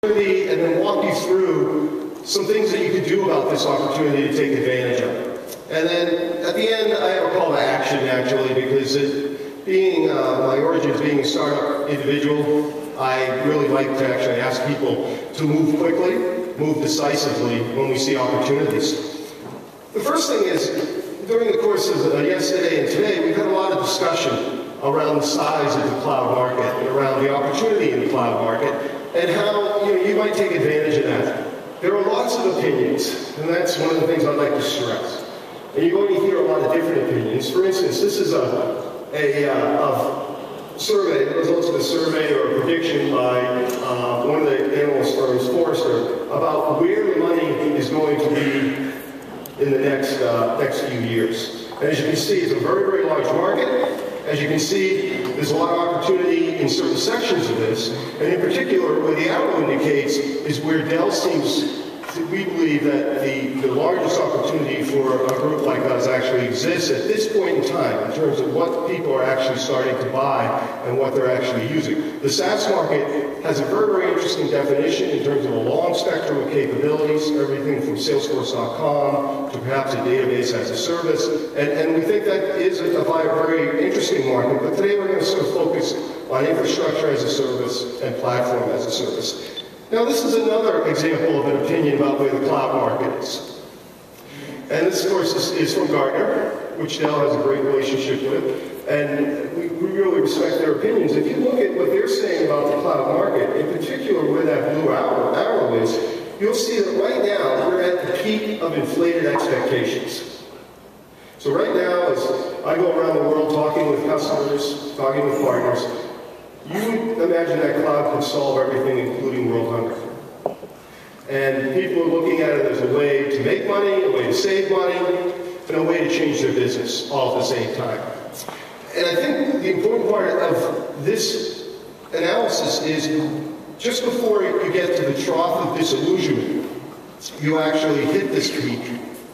opportunity and then walk you through some things that you could do about this opportunity to take advantage of. And then at the end, I have a call to action, actually, because my origins being a startup individual, I really like to actually ask people to move quickly, move decisively when we see opportunities. The first thing is, during the course of yesterday and today, we've had a lot of discussion around the size of the cloud market and around the opportunity in the cloud market and how you might take advantage of that. There are lots of opinions, and that's one of the things I'd like to stress. And you're going to hear a lot of different opinions. For instance, this is a survey, the results of a survey or a prediction by one of the analyst firms, Forrester, about where the money is going to be in the next few years. And as you can see, it's a very, very large market. As you can see, there's a lot of opportunity in certain sections of this. And in particular, where the arrow indicates is where Dell seems we believe that the largest opportunity for a group like us actually exists at this point in time in terms of what people are actually starting to buy and what they're actually using. The SaaS market has a very, very interesting definition in terms of a long spectrum of capabilities, everything from Salesforce.com to perhaps a database as a service, and we think that is a very interesting market, but today we're going to sort of focus on infrastructure as a service and platform as a service. Now, this is another example of an opinion about where the cloud market is. And this, of course, is from Gartner, which Dell has a great relationship with. And we really respect their opinions. If you look at what they're saying about the cloud market, in particular where that blue arrow is, you'll see that right now we're at the peak of inflated expectations. So right now, as I go around the world talking with customers, talking with partners, you would imagine that cloud could solve everything, including world hunger. And people are looking at it as a way to make money, a way to save money, and a way to change their business all at the same time. And I think the important part of this analysis is just before you get to the trough of disillusionment, you actually hit this peak.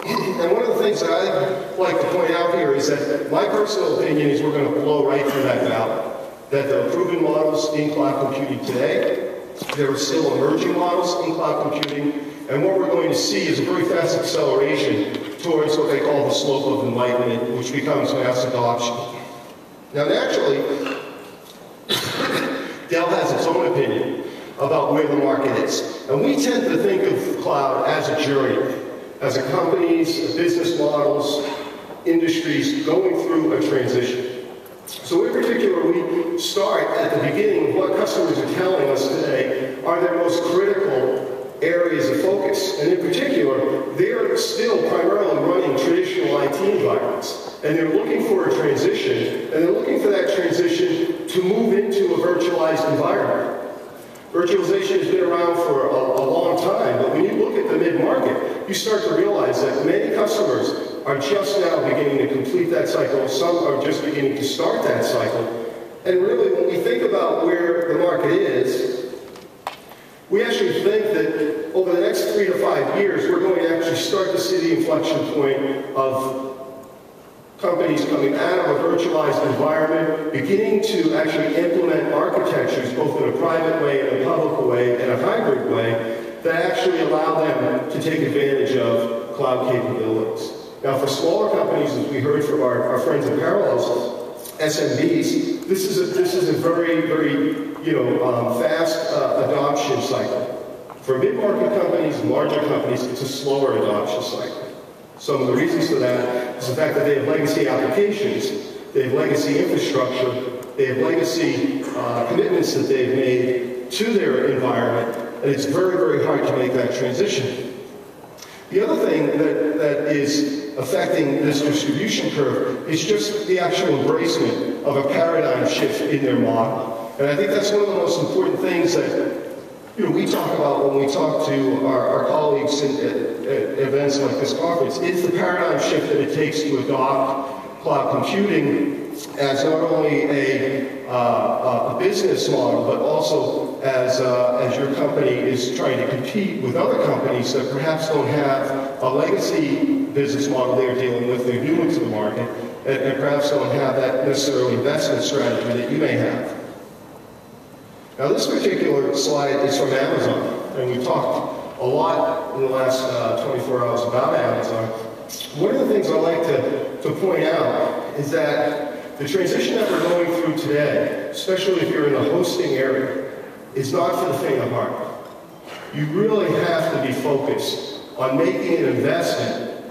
And one of the things that I like to point out here is that my personal opinion is we're going to blow right through that valley. That there are proven models in cloud computing today. There are still emerging models in cloud computing. And what we're going to see is a very fast acceleration towards what they call the slope of enlightenment, which becomes mass adoption. Now, naturally, Dell has its own opinion about where the market is. And we tend to think of cloud as a journey, as a companies, business models, industries going through a transition. So in particular, we start at the beginning of what customers are telling us today are their most critical areas of focus. And in particular, they're still primarily running traditional IT environments. And they're looking for a transition, and they're looking for that transition to move into a virtualized environment. Virtualization has been around for a long time, but when you look at the mid-market, you start to realize that many customers are just now beginning to complete that cycle. Some are just beginning to start that cycle. And really, when we think about where the market is, we actually think that over the next 3 to 5 years, we're going to actually start to see the inflection point of companies coming out of a virtualized environment, beginning to actually implement architectures, both in a private way, in a public way, and a hybrid way, that actually allow them to take advantage of cloud capabilities. Now, for smaller companies, as we heard from our friends at Parallels, SMBs, this is a very, very fast adoption cycle. For mid-market companies, larger companies, it's a slower adoption cycle. Some of the reasons for that is the fact that they have legacy applications, they have legacy infrastructure, they have legacy commitments that they've made to their environment, and it's very, very hard to make that transition. The other thing that is affecting this distribution curve is just the actual embracement of a paradigm shift in their model. And I think that's one of the most important things that we talk about when we talk to our colleagues at events like this conference. It's the paradigm shift that it takes to adopt cloud computing as not only a business model, but also as your company is trying to compete with other companies that perhaps don't have a legacy business model they're dealing with, they're new into the market, and perhaps don't have that necessarily investment strategy that you may have. Now, this particular slide is from Amazon. and we've talked a lot in the last 24 hours about Amazon, one of the things I like to point out is that the transition that we're going through today, especially if you're in the hosting area, is not for the faint of heart. You really have to be focused on making an investment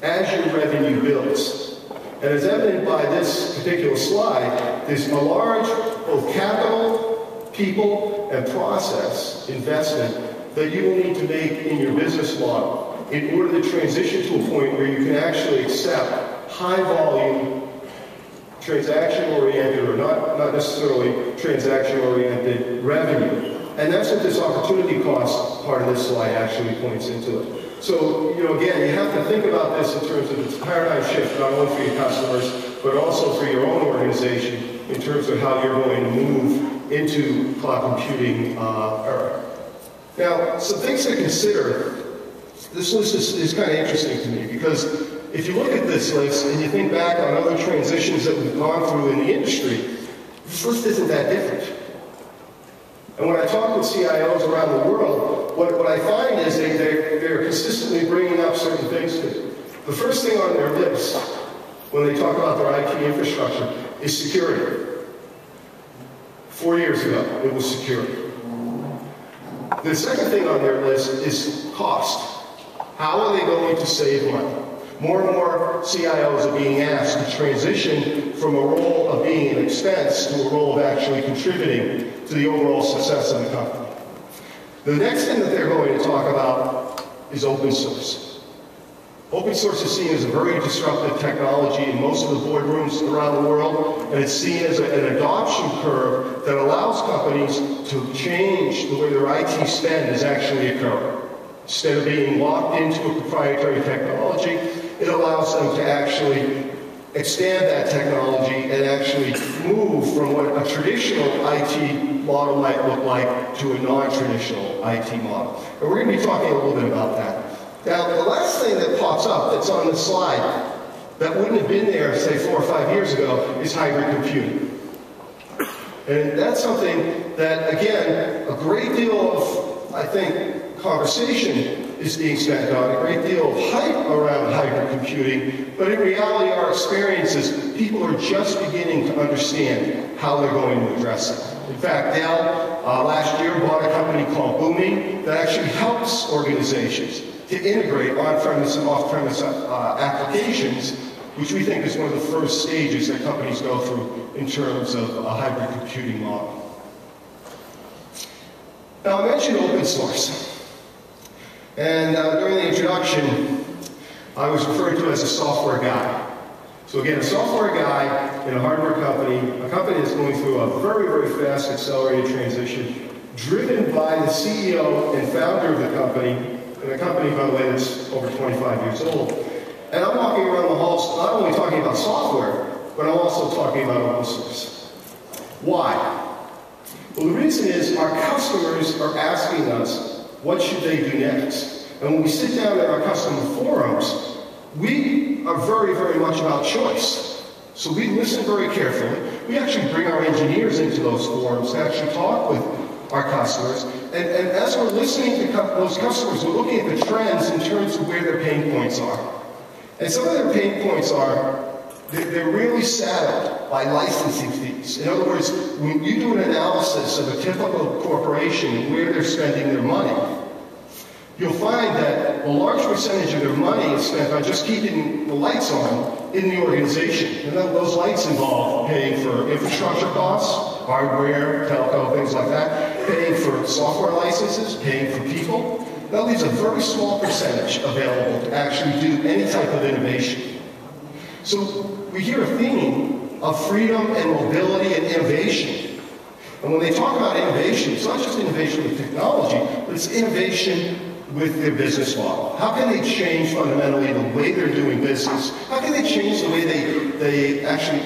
as your revenue builds. And as evident by this particular slide, there's a large both capital, people, and process investment that you will need to make in your business model in order to transition to a point where you can actually accept high volume, transaction-oriented, or not necessarily transaction-oriented revenue. And that's what this opportunity cost part of this slide actually points into it. So, again, you have to think about this in terms of its paradigm shift, not only for your customers, but also for your own organization in terms of how you're going to move into cloud computing era. Now, some things to consider. This list is kind of interesting to me because if you look at this list and you think back on other transitions that we've gone through in the industry, this list isn't that different. And when I talk with CIOs around the world, what I find is they're consistently bringing up certain things to me. The first thing on their list when they talk about their IT infrastructure is security. 4 years ago, it was security. The second thing on their list is cost. How are they going to save money? More and more CIOs are being asked to transition from a role of being an expense to a role of actually contributing to the overall success of the company. The next thing that they're going to talk about is open source. Open source is seen as a very disruptive technology in most of the boardrooms around the world, and it's seen as an adoption curve that allows companies to change the way their IT spend is actually occurring. Instead of being locked into a proprietary technology, it allows them to actually expand that technology and actually move from what a traditional IT model might look like to a non-traditional IT model. And we're going to be talking a little bit about that. Now, the last thing that pops up that's on this slide that wouldn't have been there, say, 4 or 5 years ago is hybrid computing. And that's something that, again, a great deal of, I think, conversation is being spent on, a great deal of hype around hybrid computing, but in reality our experience is people are just beginning to understand how they're going to address it. In fact, Dell last year bought a company called Boomi that actually helps organizations to integrate on-premise and off-premise applications, which we think is one of the first stages that companies go through in terms of a hybrid computing model. Now, I mentioned open source. And during the introduction, I was referred to as a software guy. So again, a software guy in a hardware company, a company that's going through a very, very fast accelerated transition, driven by the CEO and founder of the company, and a company, by the way, that's over 25 years old. And I'm walking around the halls not only talking about software, but I'm also talking about open source. Why? Well, the reason is our customers are asking us, what should they do next? And when we sit down in our customer forums, we are very, very much about choice. So we listen very carefully. We actually bring our engineers into those forums to actually talk with our customers. And as we're listening to those customers, we're looking at the trends in terms of where their pain points are. And some of their pain points are, they're really saddled by licensing fees. In other words, when you do an analysis of a typical corporation and where they're spending their money, you'll find that a large percentage of their money is spent on just keeping the lights on in the organization. And those lights involve paying for infrastructure costs, hardware, telco, things like that, paying for software licenses, paying for people. That leaves a very small percentage available to actually do any type of innovation. So we hear a theme of freedom and mobility and innovation. And when they talk about innovation, it's not just innovation with technology, but it's innovation with their business model. How can they change fundamentally the way they're doing business? How can they change the way they actually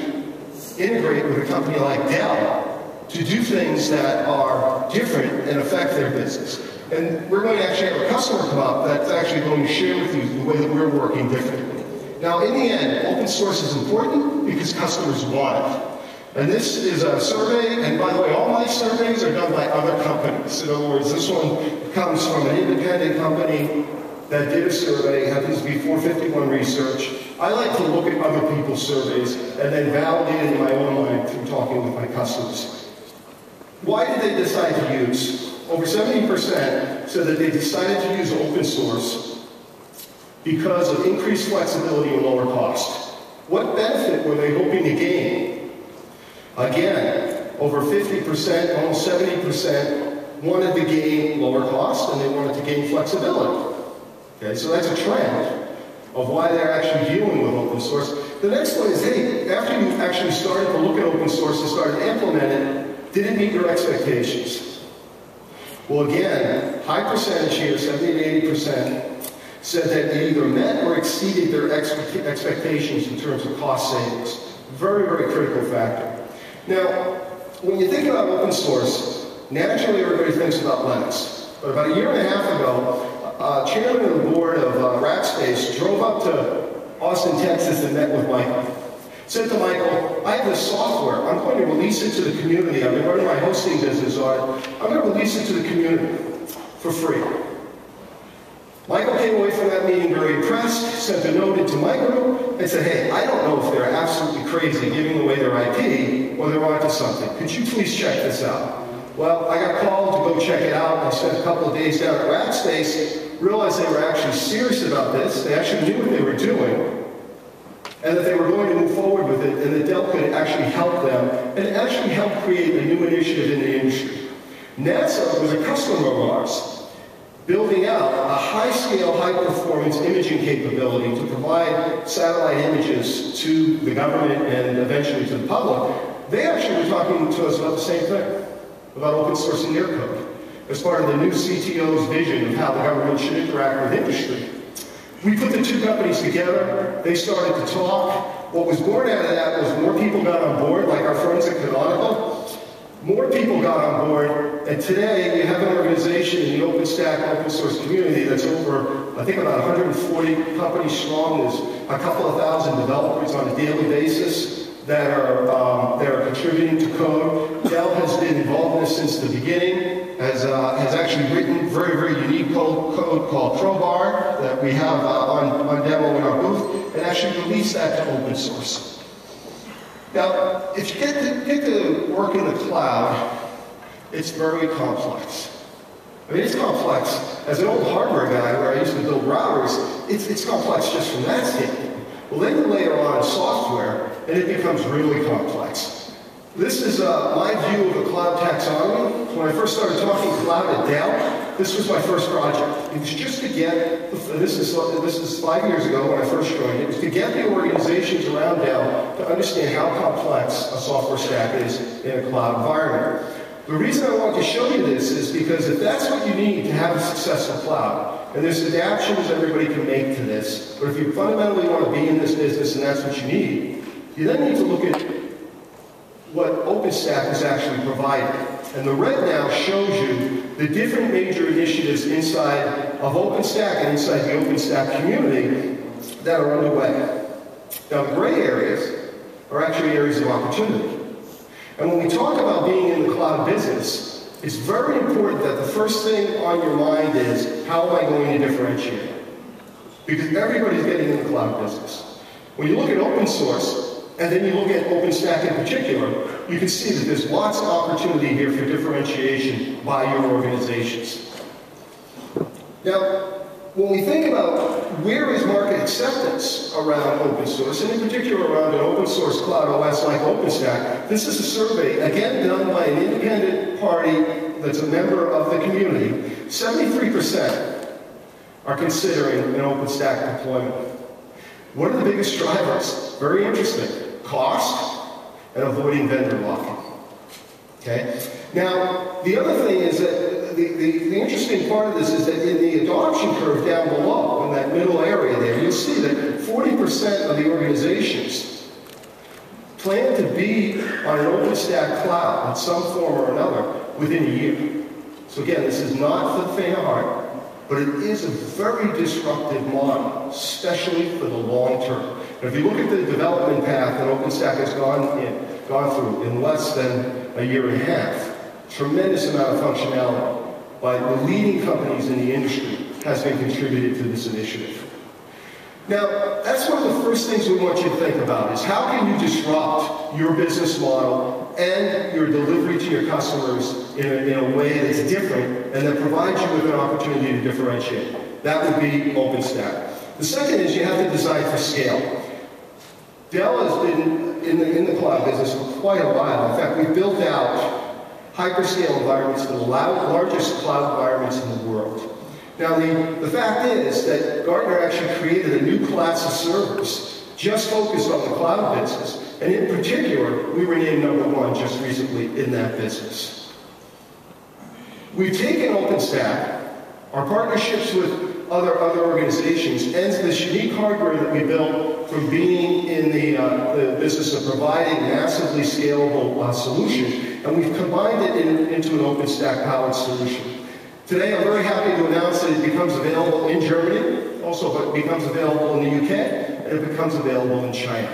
integrate with a company like Dell to do things that are different and affect their business? And we're going to actually have a customer come up that's actually going to share with you the way that we're working differently. Now, in the end, open source is important because customers want it. And this is a survey, and by the way, all my surveys are done by other companies. In other words, this one comes from an independent company that did a survey, happens to be 451 Research. I like to look at other people's surveys and then validate it in my own mind through talking with my customers. Why did they decide to use? Over 70% said that they decided to use open source because of increased flexibility and lower cost. What benefit were they hoping to gain? Again, over 50%, almost 70% wanted to gain lower cost and they wanted to gain flexibility. Okay, so that's a trend of why they're actually dealing with open source. The next one is, hey, after you actually started to look at open source and started to implement it, did it meet your expectations? Well, again, high percentage here, 70 to 80%, said that they either met or exceeded their expectations in terms of cost savings. Very, very critical factor. Now, when you think about open source, naturally everybody thinks about Linux. But about a year and a half ago, chairman of the board of Rackspace drove up to Austin, Texas and met with Michael. Said to Michael, I have this software. I'm going to release it to the community. I've been running my hosting business on it. I'm going to release it to the community for free. Michael came away from that meeting very impressed, sent a note into my group, and said, hey, I don't know if they're absolutely crazy giving away their IP or they're onto something. Could you please check this out? Well, I got called to go check it out. I spent a couple of days down at Rackspace, realized they were actually serious about this. They actually knew what they were doing, and that they were going to move forward with it, and that Dell could actually help them, and actually help create a new initiative in the industry. NASA was a customer of ours, building out a high-scale, high-performance imaging capability to provide satellite images to the government and eventually to the public. They actually were talking to us about the same thing, about open sourcing their code, as part of the new CTO's vision of how the government should interact with industry. We put the two companies together, they started to talk. What was born out of that was more people got on board, like our friends at Canonical. More people got on board, and today you have an organization in the OpenStack open source community that's over, I think, about 140 companies strong. There's a couple of thousand developers on a daily basis that are contributing to code. Dell has been involved in this since the beginning, has actually written very, very unique code called Crowbar that we have on demo in our booth, and actually released that to open source. Now, if you get to work in the cloud, it's very complex. I mean, it's complex. As an old hardware guy where I used to build routers, it's complex just from that standpoint. Well, then you layer on software, and it becomes really complex. This is my view of the cloud taxonomy. When I first started talking cloud at Dell, this was my first project. It was just to get, this is 5 years ago when I first joined, it was to get the organizations around Dell to understand how complex a software stack is in a cloud environment. The reason I want to show you this is because if that's what you need to have a successful cloud, and there's adaptations everybody can make to this, but if you fundamentally want to be in this business and that's what you need, you then need to look at what OpenStack is actually providing. And the red now shows you the different major initiatives inside of OpenStack and inside the OpenStack community that are underway. Now, the gray areas are actually areas of opportunity. And when we talk about being in the cloud business, it's very important that the first thing on your mind is, how am I going to differentiate? Because everybody's getting in the cloud business. When you look at open source, and then you look at OpenStack in particular, you can see that there's lots of opportunity here for differentiation by your organizations. Now, when we think about where is market acceptance around open source, and in particular around an open source cloud OS like OpenStack, this is a survey, again done by an independent party that's a member of the community. 73% are considering an OpenStack deployment. What are the biggest drivers? Very interesting. Cost and avoiding vendor lock-in. Okay? Now, the other thing is that the interesting part of this is that in the adoption curve down below, in that middle area there, you'll see that 40% of the organizations plan to be on an OpenStack cloud in some form or another within a year. So again, this is not for the faint of heart. but it is a very disruptive model, especially for the long term. And if you look at the development path that OpenStack has gone through in less than a year and a half, tremendous amount of functionality by the leading companies in the industry has been contributed to this initiative. Now, that's one of the first things we want you to think about is how can you disrupt your business model and your delivery to your customers in a way that's different and that provides you with an opportunity to differentiate. That would be OpenStack. The second is you have to design for scale. Dell has been in the cloud business for quite a while. In fact, we've built out hyperscale environments to the largest cloud environments in the world. Now, the fact is that Gartner actually created a new class of servers just focused on the cloud business, and in particular, we were named #1 just recently in that business. We've taken OpenStack, our partnerships with other organizations, and this unique hardware that we built from being in the business of providing massively scalable solutions, and we've combined it into an OpenStack-powered solution. Today, I'm very happy to announce that it becomes available in Germany, also it becomes available in the UK, and it becomes available in China.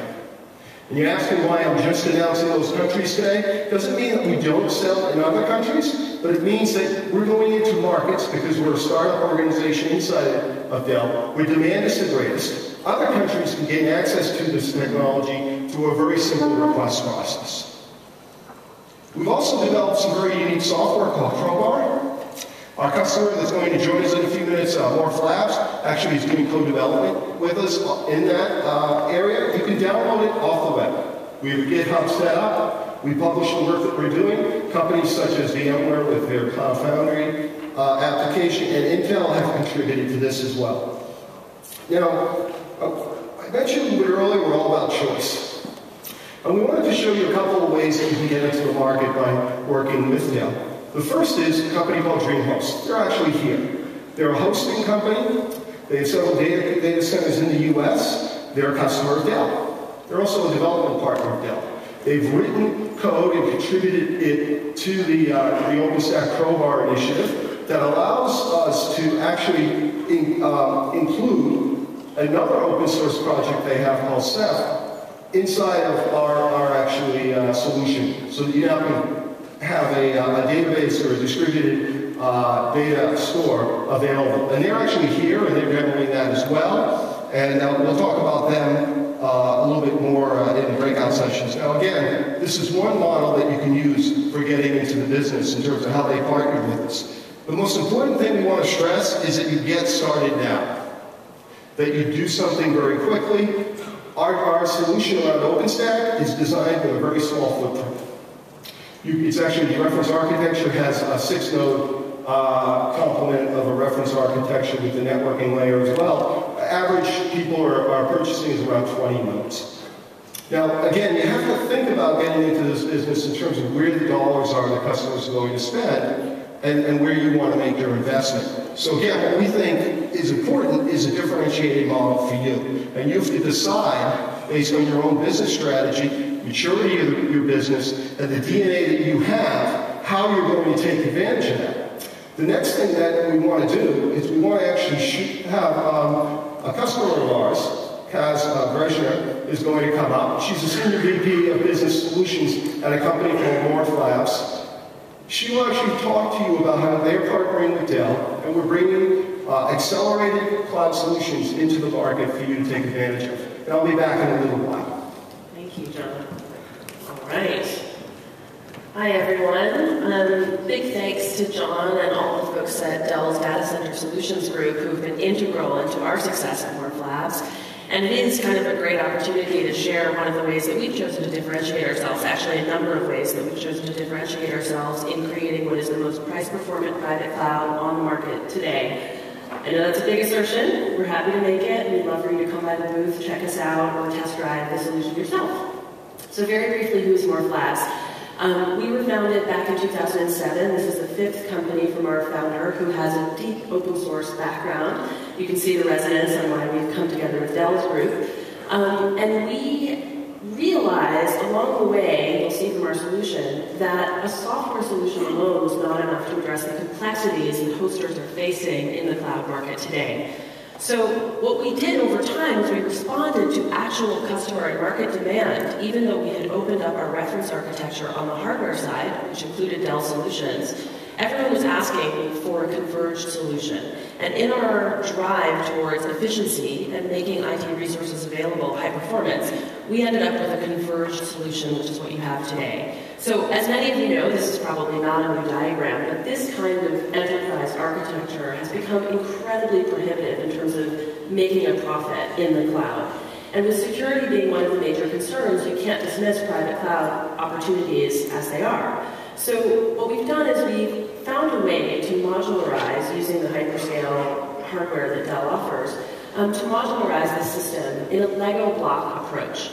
And you ask me why I'm just announcing those countries today. Doesn't mean that we don't sell in other countries, but it means that we're going into markets because we're a startup organization inside of Dell where demand is the greatest. Other countries can gain access to this technology through a very simple request process. We've also developed some very unique software called Crowbar. Our customer that's going to join us in a few minutes, Morph Labs, actually is doing co-development with us in that area. You can download it off the web. We have a GitHub set up. We publish the work that we're doing. Companies such as VMware with their Cloud Foundry application and Intel have contributed to this as well. Now, I mentioned a little bit earlier we're all about choice. And we wanted to show you a couple of ways that you can get into the market by working with Dell. The first is a company called DreamHost. They're actually here. They're a hosting company. They have several data centers in the US. They're a customer of Dell. They're also a development partner of Dell. They've written code and contributed it to the OpenStack Crowbar initiative that allows us to actually include another open source project they have called Ceph inside of our actually solution, so that you now can have a database or a distributed data store available. And they're actually here, and they're demoing that as well. And we'll talk about them a little bit more in the breakout sessions. Now, again, this is one model that you can use for getting into the business in terms of how they partner with us. The most important thing we want to stress is that you get started now, that you do something very quickly. Our solution around OpenStack is designed with a very small footprint. It's actually, the reference architecture has a 6-node complement of a reference architecture with the networking layer as well. Average people are purchasing is around 20 nodes. Now, again, you have to think about getting into this business in terms of where the dollars are the customers are going to spend and where you want to make your investment. So again, what we think is important is a differentiated model for you. And you have to decide, based on your own business strategy, maturity of your business, and the DNA that you have, how you're going to take advantage of that. The next thing that we want to do is we want to actually have a customer of ours, Brecher, is going to come up. She's a senior VP of Business Solutions at a company called Morph Labs. She will actually talk to you about how they're partnering with Dell, and we're bringing accelerated cloud solutions into the market for you to take advantage of. And I'll be back in a little while. Thank you, John. All right. Hi, everyone. Big thanks to John and all the folks at Dell's Data Center Solutions Group who've been integral into our success at Morph Labs. And it is kind of a great opportunity to share one of the ways that we've chosen to differentiate ourselves, actually a number of ways that we've chosen to differentiate ourselves in creating what is the most price-performant private cloud on the market today. I know that's a big assertion. We're happy to make it. We'd love for you to come by the booth, check us out, or test drive the solution yourself. So very briefly, who is Morph Labs? We were founded back in 2007. This is the 5th company from our founder who has a deep open source background. You can see the resonance on why we've come together with Dell's group. And we realize along the way, you'll see from our solution, that a software solution alone is not enough to address the complexities that hosters are facing in the cloud market today. So what we did over time is we responded to actual customer and market demand, even though we had opened up our reference architecture on the hardware side, which included Dell solutions. Everyone was asking for a converged solution. And in our drive towards efficiency and making IT resources available, high performance, we ended up with a converged solution, which is what you have today. So as many of you know, this is probably not a new diagram, but this kind of enterprise architecture has become incredibly prohibitive in terms of making a profit in the cloud. And with security being one of the major concerns, you can't dismiss private cloud opportunities as they are. So what we've done is we've found a way to modularize, using the hyperscale hardware that Dell offers, to modularize the system in a Lego block approach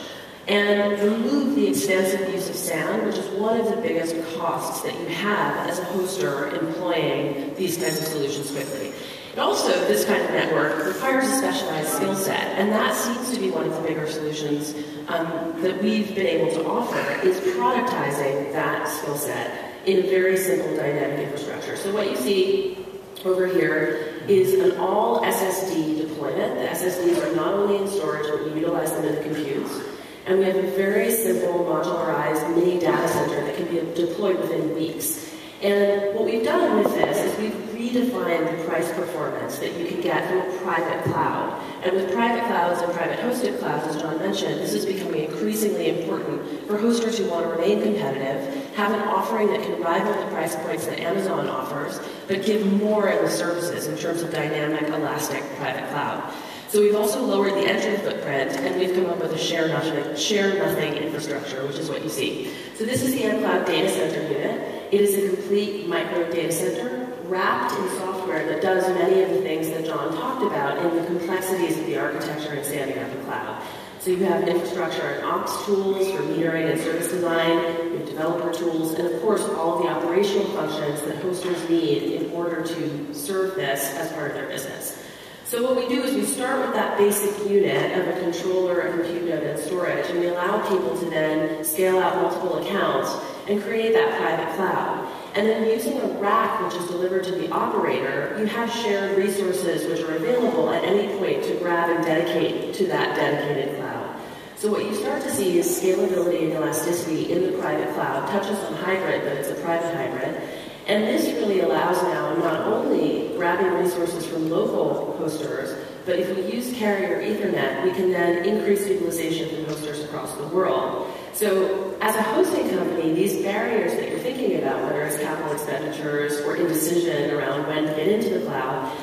and remove the extensive use of SAN, which is one of the biggest costs that you have as a hoster employing these kinds of solutions quickly. And also, this kind of network requires a specialized skill set, and that seems to be one of the bigger solutions that we've been able to offer, is productizing that skill set in a very simple dynamic infrastructure. So what you see over here is an all SSD deployment. The SSDs are not only in storage, but we utilize them in the computes. And we have a very simple modularized mini data center that can be deployed within weeks. And what we've done with this is we've redefined the price performance that you can get from a private cloud. And with private clouds and private hosted clouds, as John mentioned, this is becoming increasingly important for hosters who want to remain competitive, have an offering that can rival the price points that Amazon offers, but give more in the services in terms of dynamic, elastic private cloud. So we've also lowered the entry footprint, and we've come up with a share nothing infrastructure, which is what you see. So this is the mCloud data center unit. It is a complete micro data center wrapped in software that does many of the things that John talked about in the complexities of the architecture and standing up the cloud. So you have infrastructure and ops tools for metering and service design, you have developer tools, and of course all of the operational functions that hosters need in order to serve this as part of their business. So what we do is we start with that basic unit of a controller, a compute node, and storage, and we allow people to then scale out multiple accounts and create that private cloud. And then using a rack, which is delivered to the operator, you have shared resources which are available at any point to grab and dedicate to that dedicated cloud. So what you start to see is scalability and elasticity in the private cloud. Touches on hybrid, but it's a private hybrid. And this really allows now not only grabbing resources from local hosters, but if we use carrier Ethernet, we can then increase utilization from hosters across the world. So as a hosting company, these barriers that you're thinking about, whether it's capital expenditures or indecision around when to get into the cloud,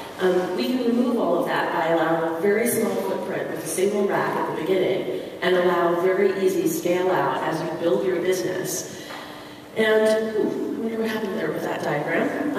we can remove all of that by allowing a very small footprint with a single rack at the beginning and allow very easy scale out as you build your business. And I wonder what happened there with that diagram.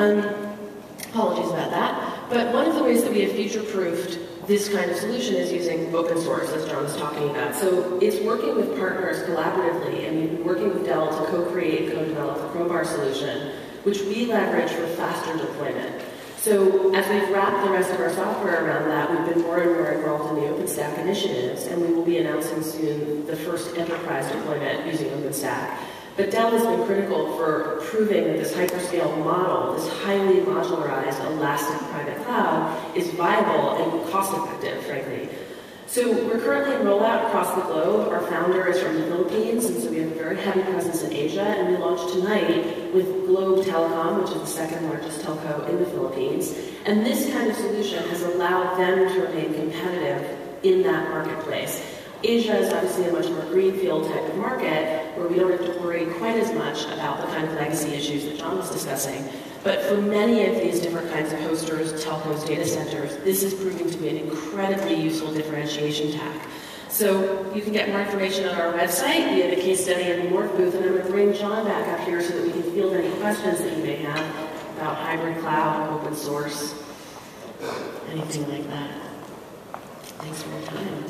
Apologies about that. But one of the ways that we have future-proofed this kind of solution is using open source, as John was talking about. So it's working with partners collaboratively, and we've been working with Dell to co-create and co-develop the Crowbar solution, which we leverage for faster deployment. So as we've wrapped the rest of our software around that, we've been more and more involved in the OpenStack initiatives, and we will be announcing soon the first enterprise deployment using OpenStack. But Dell has been critical for proving that this hyperscale model, this highly modularized, elastic private cloud, is viable and cost-effective, frankly. So we're currently in rollout across the globe. Our founder is from the Philippines, and so we have a very heavy presence in Asia, and we launched tonight with Globe Telecom, which is the second largest telco in the Philippines. And this kind of solution has allowed them to remain competitive in that marketplace. Asia is obviously a much more greenfield type of market where we don't have to worry quite as much about the kind of legacy issues that John was discussing. But for many of these different kinds of hosters, telcos, data centers, this is proving to be an incredibly useful differentiation tack. So you can get more information on our website via the case study in the Morph booth, and I'm going to bring John back up here so that we can field any questions that you may have about hybrid cloud, open source, anything like that. Thanks for your time.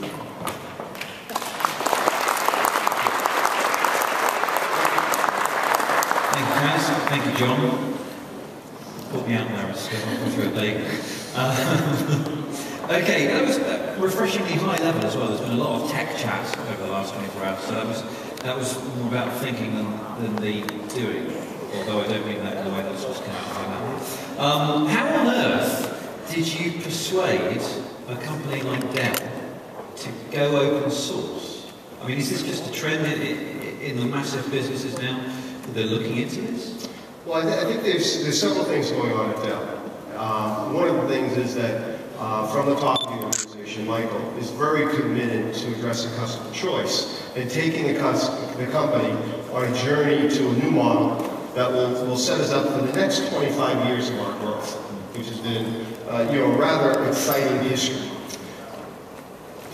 Thank you, Kaz. Thank you, John. Put me out there, I was through a day. Okay, that was refreshingly high level as well. There's been a lot of tech chat over the last 24 hours, so that was more about thinking than the doing. Although I don't mean that in the way that's just connected to that. How on earth did you persuade a company like Dell to go open source? I mean, is this just a trend in the massive businesses now that they're looking into this? Well, I think there's several things going on at Dell. One of the things is that from the top of the organization, Michael is very committed to addressing customer choice and taking the company on a journey to a new model that will set us up for the next 25 years of our growth, which has been a rather exciting history.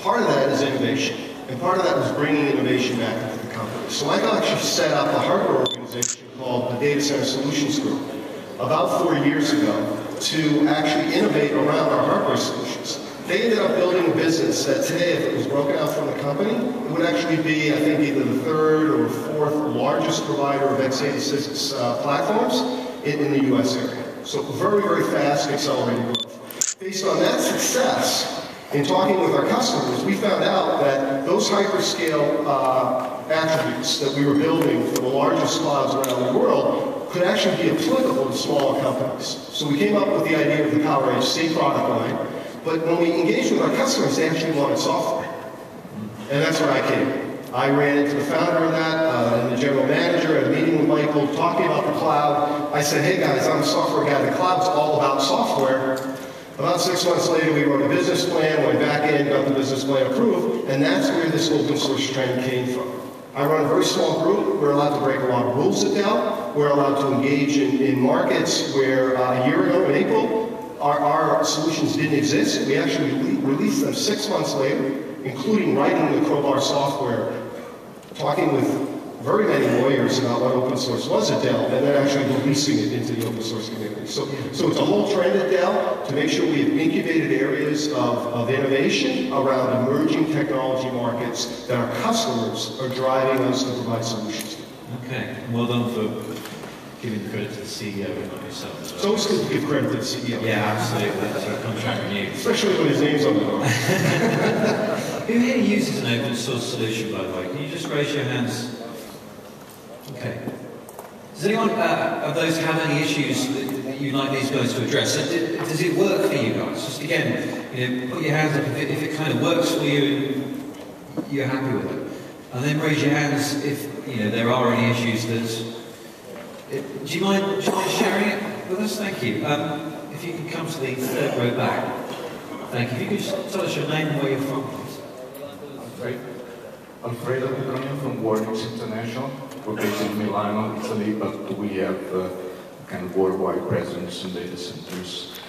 Part of that is innovation, and part of that was bringing innovation back into the company. So Michael actually set up a hardware organization called the Data Center Solutions Group about 4 years ago to actually innovate around our hardware solutions. They ended up building a business that today, if it was broken out from the company, it would actually be, I think, either the third or fourth largest provider of x86 platforms in the US area. So very, very fast, accelerating growth. Based on that success, in talking with our customers, we found out that those hyperscale attributes that we were building for the largest clouds around the world could actually be applicable to smaller companies. So we came up with the idea of the Power Edge C product line. But when we engaged with our customers, they actually wanted software. And that's where I came. I ran into the founder of that and the general manager at a meeting with Michael talking about the cloud. I said, hey guys, I'm a software guy. The cloud's all about software. About 6 months later, we wrote a business plan, went back in, got the business plan approved, and that's where this open source trend came from. I run a very small group. We're allowed to break a lot of rules at Dell. We're allowed to engage in markets where a year ago in April, our solutions didn't exist. We actually released them 6 months later, including writing the Crowbar software, talking with very many lawyers about what open source was at Dell, and then actually releasing it into the open source community. So it's a whole trend at Dell to make sure we have incubated areas of innovation around emerging technology markets that our customers are driving us to provide solutions to. Okay, well done for giving credit to the CEO and not yourself. It's always good to give credit to the CEO. Yeah, absolutely. That's our contract renewed. Especially when his name's on the door. Who here uses an open source solution, by the way? Can you just raise your hands? Okay. Does anyone of those have any issues that you'd like these guys to address? Does it work for you guys? Just again, put your hands up if it kind of works for you and you're happy with it. And then raise your hands if there are any issues that... Do you mind sharing it with us? Thank you. If you can come to the third row back. Thank you. If you could just tell us your name and where you're from, please. Alfredo Petronian from Warnix International. We're based in Milano, Italy, but we have kind of worldwide presence in data centers.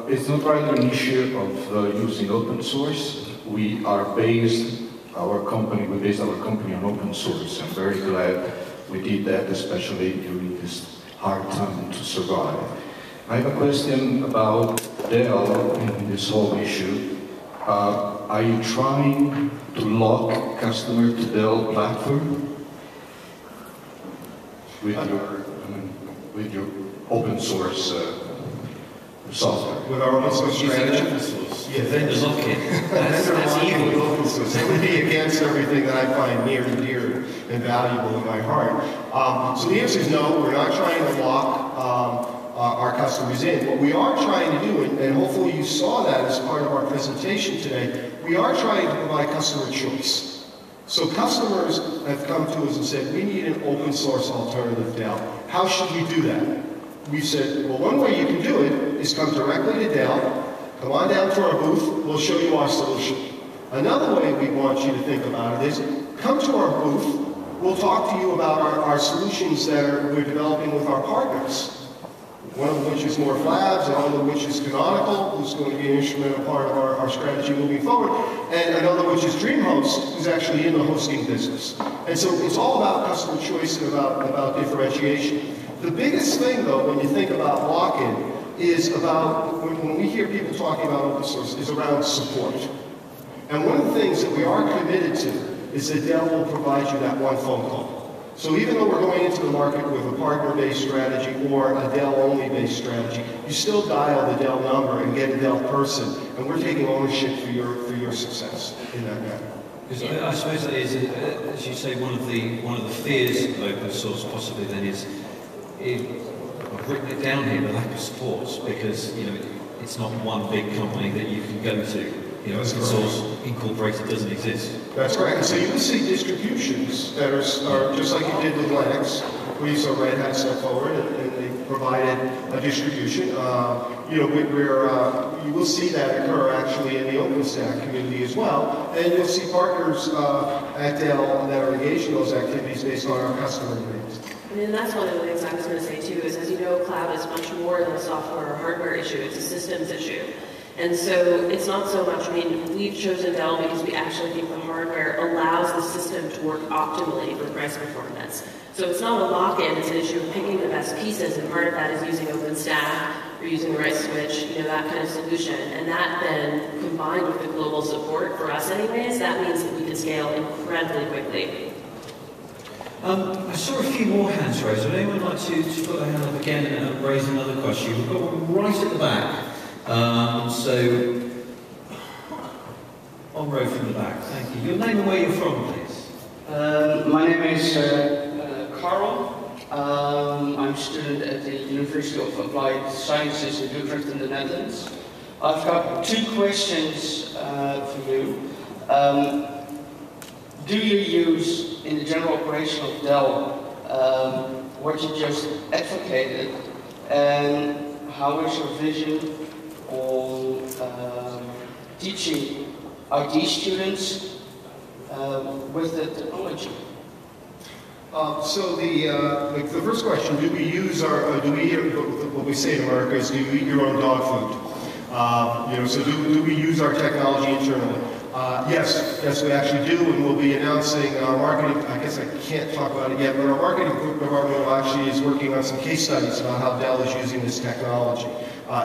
It's not really an issue of using open source. We based our company on open source. I'm very glad we did that, especially during this hard time to survive. I have a question about Dell in this whole issue. Are you trying to lock customer to Dell platform with your open source software? With our open source strategy? Yeah, vendor lock-in. That's evil with open source. It would be against everything that I find near and dear and valuable in my heart. So the answer is no, we're not trying to lock our customers in. What we are trying to do, and hopefully you saw that as part of our presentation today, we are trying to provide customer choice. So customers have come to us and said, we need an open source alternative Dell. How should we do that? We said, well, one way you can do it is come directly to Dell, come on down to our booth, we'll show you our solution. Another way we want you to think about it is, come to our booth, we'll talk to you about our solutions that we're developing with our partners. One of which is Morph Labs, and one of which is Canonical, who's going to be an instrumental part of our strategy moving forward, and another which is DreamHost, who's actually in the hosting business. And so it's all about customer choice and about differentiation. The biggest thing, though, when you think about lock-in, is about, when we hear people talking about open source, is around support. And one of the things that we are committed to is that Dell will provide you that one phone call. So even though we're going into the market with a partner-based strategy or a Dell-only based strategy, you still dial the Dell number and get a Dell person, and we're taking ownership for your success in that matter. Because I suppose that is, as you say, one of the fears of open source possibly then is, I've written it down here, the lack of support, because it's not one big company that you can go to. Open source incorporated doesn't exist. That's correct. So you will see distributions that are just like you did with Linux, where you saw Red Hat step forward and they provided a distribution. You will see that occur actually in the OpenStack community as well, and you'll see partners at Dell that are engaged in those activities based on our customer needs. And that's one of the things I was going to say too, is as you know, cloud is much more than a software or hardware issue, it's a systems issue. And so it's not so much, we've chosen Dell because we actually think the hardware allows the system to work optimally for price performance. So it's not a lock-in, it's an issue of picking the best pieces, and part of that is using OpenStack or using the right switch, that kind of solution. And that then, combined with the global support for us anyways, that means that we can scale incredibly quickly. I saw a few more hands raised. Would anyone like to put their hand up again and raise another question? We've got one right at the back. So, on row from the back, thank you. Your name and where you're from, please. My name is Carl. I'm a student at the University of Applied Sciences in Utrecht in the Netherlands. I've got two questions for you. Do you use, in the general operation of Dell, what you just advocated, and how is your vision on teaching IT students with the technology? So the first question: do we use what we say in America is, do you eat your own dog food? So do we use our technology internally? Yes, we actually do, and we'll be announcing our marketing. I guess I can't talk about it yet, but our marketing department actually is working on some case studies about how Dell is using this technology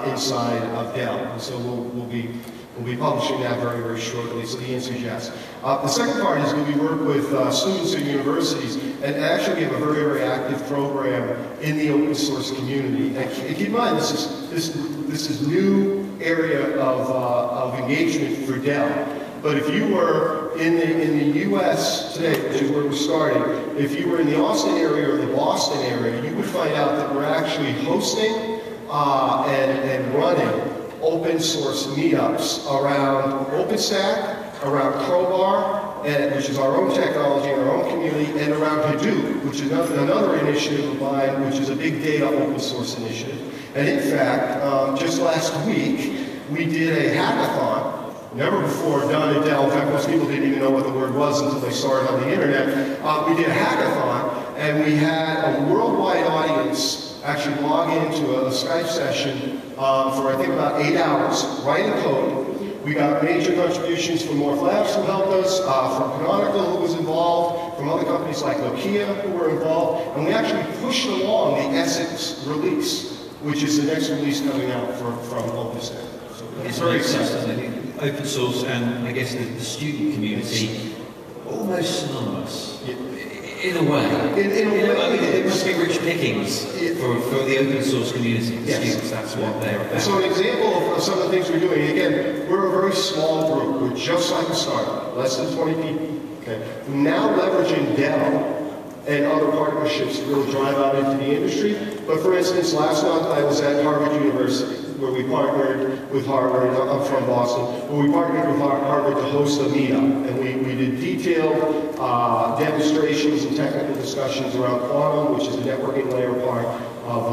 inside of Dell. And so we'll be publishing that very, very shortly. So the answer is yes. The second part is, do we work with students at universities? And actually, we have a very, very active program in the open source community. And keep in mind, this is new area of engagement for Dell. But if you were in the U.S. today, which is where we're starting, if you were in the Austin area or the Boston area, you would find out that we're actually hosting and running open source meetups around OpenStack, around Crowbar, which is our own technology in our own community, and around Hadoop, which is another initiative of mine, which is a big data open source initiative. And in fact, just last week, we did a hackathon. Never before done at Dell. In fact, most people didn't even know what the word was until they saw it on the internet. We did a hackathon, and we had a worldwide audience actually log into a Skype session for I think about 8 hours, writing code. We got major contributions from Morph Labs who helped us, from Canonical who was involved, from other companies like Nokia who were involved, and we actually pushed along the Essex release, which is the next release coming out from OpenStack. So it's very exciting. Open source and I guess the student community almost synonymous in a way. In a way, it must be rich pickings for the open source community. The students, that's what they're about. So an example of some of the things we're doing, again, we're a very small group. We're just like a startup, less than 20 people. Okay, we're now leveraging Dell and other partnerships to really drive out into the industry. But for instance, last month I was at Harvard University, where we partnered with Harvard, I'm from Boston, where we partnered with Harvard to host a meetup. And we did detailed demonstrations and technical discussions around quantum, which is the networking layer part of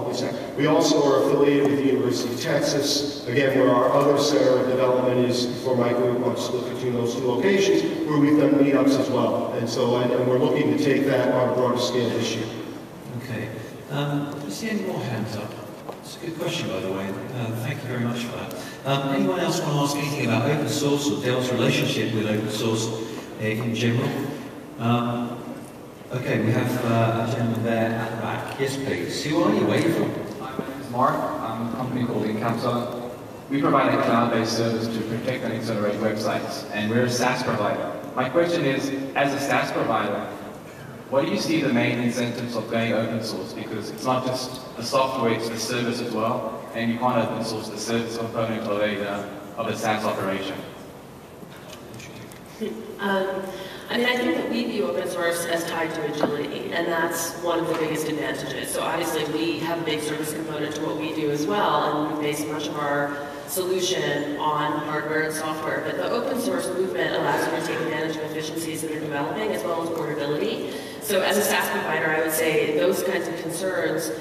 OpenStack. We also are affiliated with the University of Texas, again, where our other center of development is for my group, I'm split between those two locations, where we've done meetups as well. And so, and we're looking to take that on a broader scale this year. Okay. Let's see any more hands up. It's a good question, by the way. Thank you very much for that. Anyone else want to ask anything about open source or Dell's relationship with open source in general? Okay, we have a gentleman there at the back. Yes, please. Who are you? Where are you from? Hi, my name is Mark. I'm a company called Incapsula. We provide a cloud-based service to protect and accelerate websites, and we're a SaaS provider. My question is, as a SaaS provider, what do you see the main incentives of going open source? Because it's not just the software, it's the service as well, and you can't open source the service component of a SaaS operation. I mean, I think that we view open source as tied to agility, and that's one of the biggest advantages. So obviously we have a big service component to what we do as well, and we base much of our solution on hardware and software. But the open source movement allows you to take advantage of efficiencies that are developing as well as portability. So as a SaaS provider, I would say those kinds of concerns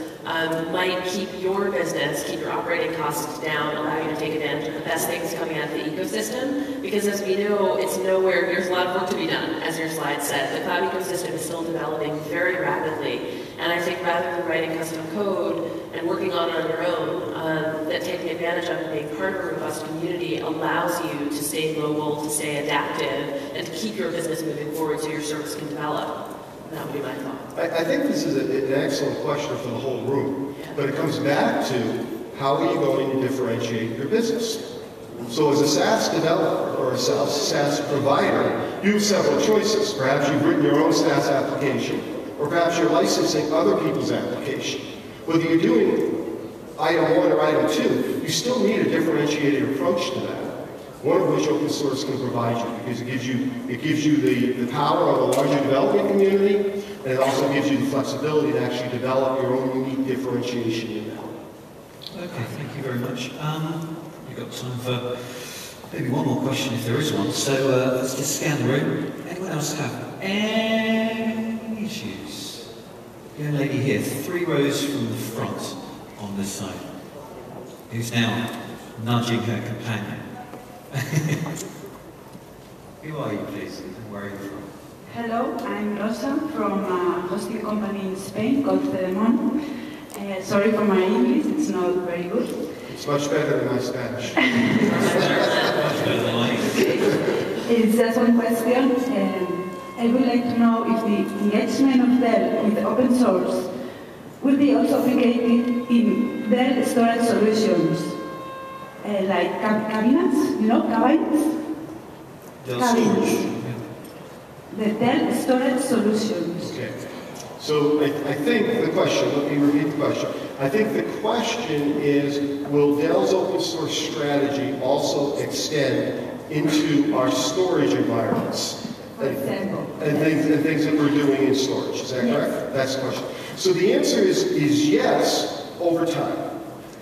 might keep your business, keep your operating costs down, allow you to take advantage of the best things coming out of the ecosystem. Because as we know, it's nowhere, there's a lot of work to be done, as your slide said. The cloud ecosystem is still developing very rapidly. And I think rather than writing custom code and working on it on your own, that taking advantage of being part of a robust community allows you to stay mobile, to stay adaptive, and to keep your business moving forward so your service can develop. That would be my thought. I think this is an excellent question for the whole room, but it comes back to how are you going to differentiate your business? So as a SaaS developer or a SaaS provider, you have several choices. Perhaps you've written your own SaaS application, or perhaps you're licensing other people's application. Whether you're doing item 1 or item 2, you still need a differentiated approach to that. One of which open source can provide you, because it gives you the power of a larger development community, and it also gives you the flexibility to actually develop your own unique differentiation in that. Okay, thank you very much. We've got time for maybe one more question if there is one. So let's just scan the room. Anyone else have any issues? Young lady here, 3 rows from the front on this side, who's now nudging her companion. Who are you, please, and where are you from? Hello, I'm Rosa from a hosting company in Spain called Fedemon. Sorry for my English, it's not very good. It's much better than my Spanish. It's just one question. I would like to know if the engagement of Dell with open source will be also applicated in Dell storage solutions, like cabinets, you know, cabinets? Dell storage. The Dell storage solutions. Okay. So I think the question, let me repeat the question. I think the question is, will Dell's open source strategy also extend into our storage environments? For example. And things that we're doing in storage, is that correct? That's the question. So the answer is yes, over time.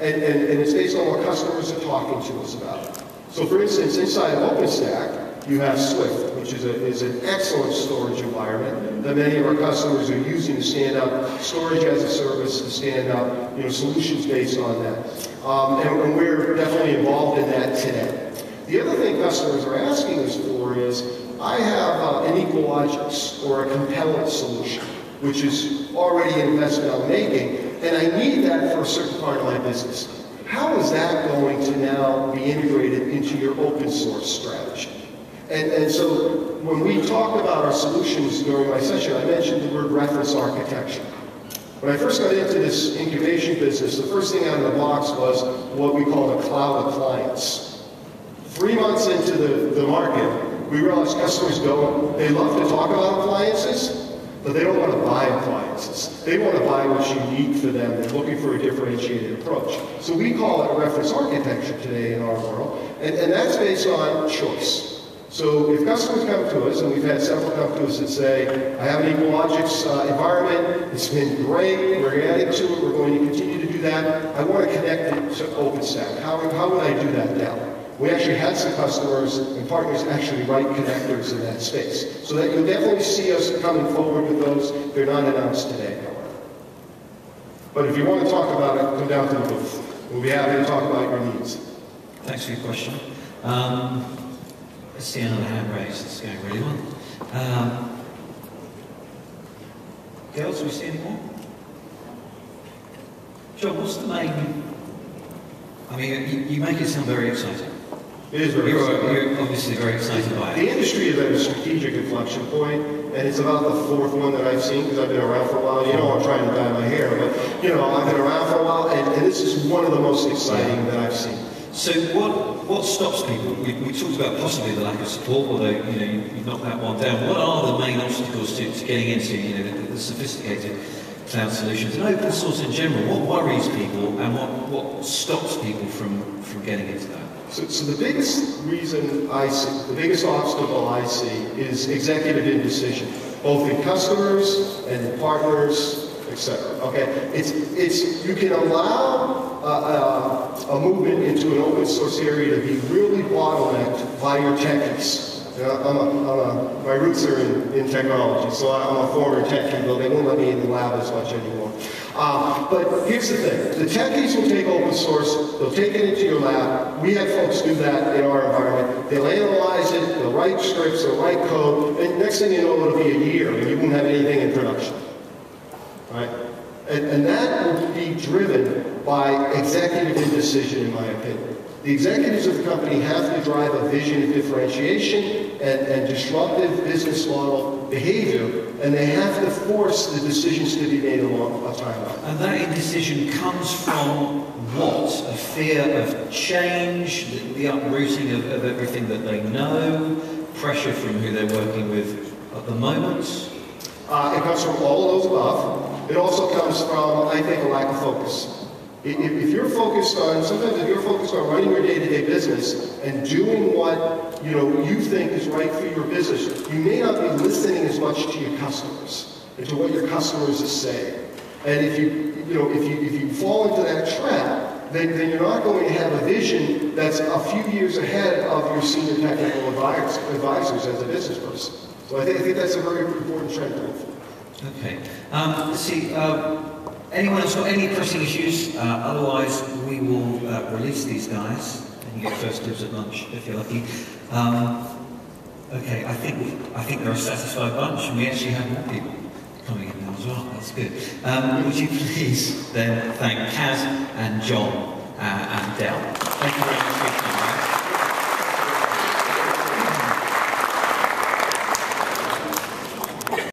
And it's based on what customers are talking to us about. So for instance, inside of OpenStack, you have Swift, which is an excellent storage environment that many of our customers are using to stand up storage as a service, to stand up solutions based on that. And we're definitely involved in that today. The other thing customers are asking us for is, I have an Igoe or a compellent solution, which is already an investment I'm making, and I need that for a certain part of my business. How is that going to now be integrated into your open source strategy? And so when we talked about our solutions during my session, I mentioned the word reference architecture. When I first got into this incubation business, the first thing out of the box was what we call the cloud appliance. 3 months into the market, we realized customers they love to talk about appliances, but they don't want to buy appliances. They want to buy what's unique for them. They're looking for a differentiated approach. So we call it a reference architecture today in our world, and that's based on choice. So if customers come to us, and we've had several come to us that say, I have an Igoe environment, it's been great, we're adding to it, we're going to continue to do that, I want to connect it to OpenStack. How would I do that now? We actually had some customers and partners actually write connectors in that space. So that you'll definitely see us coming forward with those. They're not announced today, however. But if you want to talk about it, come down to the booth. We'll be happy to talk about your needs. Thanks for your question. Let's see another hand raised. It's going really well. Girls, do we see any more? John, what's the main... I mean, you make it sound very exciting. It is very exciting. You're obviously very excited by it. The industry is at a strategic inflection point, and it's about the 4th one that I've seen, because I've been around for a while. I'm trying to dye my hair, but, I've been around for a while, and this is one of the most exciting that I've seen. So what stops people? We talked about possibly the lack of support, although you knocked that one down. What are the main obstacles to getting into the sophisticated cloud solutions and open source in general? What worries people and what stops people from getting into that? So the biggest reason I see, the biggest obstacle I see is executive indecision, both in customers and in partners, etc. Okay, it's you can allow a movement into an open source area to be really bottlenecked by your techies. My roots are in technology, so I'm a former techie, though they won't let me in the lab as much anymore. But here's the thing. The techies will take open source, they'll take it into your lab. We have folks do that in our environment. They'll analyze it, they'll write scripts, they'll write code, and next thing you know, it'll be a year, and you won't have anything in production. Right? And that will be driven by executive indecision, in my opinion. The executives of the company have to drive a vision of differentiation and disruptive business model behavior, and they have to force the decisions to be made along a timeline. And that indecision comes from what? A fear of change, the uprooting of everything that they know, pressure from who they're working with at the moment? It comes from all of those above. It also comes from, I think, a lack of focus. If you're focused on, sometimes if you're focused on running your day-to-day business and doing what you think is right for your business, you may not be listening as much to your customers and to what your customers are saying. And if you fall into that trap, then you're not going to have a vision that's a few years ahead of your senior technical advisors as a business person. So I think that's a very important trend to look for. Okay. Let's see. Anyone else got any pressing issues? Otherwise, we will release these guys. And you get first dibs at lunch if you're lucky. Okay, I think they're a satisfied bunch, and we actually have more people coming in now as well. That's good. Would you please then thank Kaz and John and Dell? Thank you very much for your time.